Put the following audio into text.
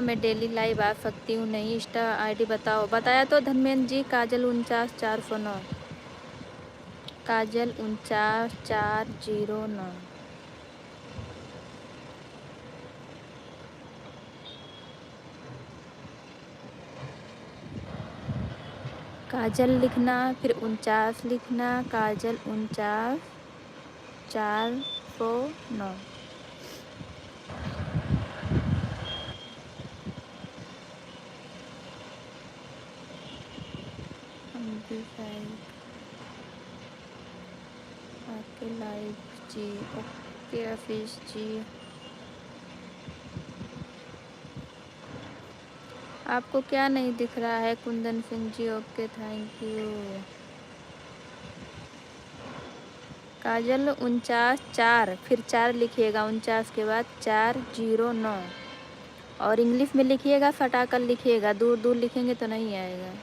मैं daily live आ सकती हूँ? नहीं, इंस्टा आईडी बताओ। बताया तो धर्मेंद्र जी। काजल 49 409, काजल 49 409। काजल लिखना, फिर 49 लिखना, काजल 49 409। हम भी शायद आपके लाइव जी। ओके आशीष जी। आपको क्या नहीं दिख रहा है Kundan Singh ji? Okay thank you. Kajal 49 4, फिर 4 लिखिएगा, 49 के बाद 409। और इंग्लिश में लिखिएगा, सटाकर लिखिएगा, दूर दूर लिखेंगे तो नहीं आएगा।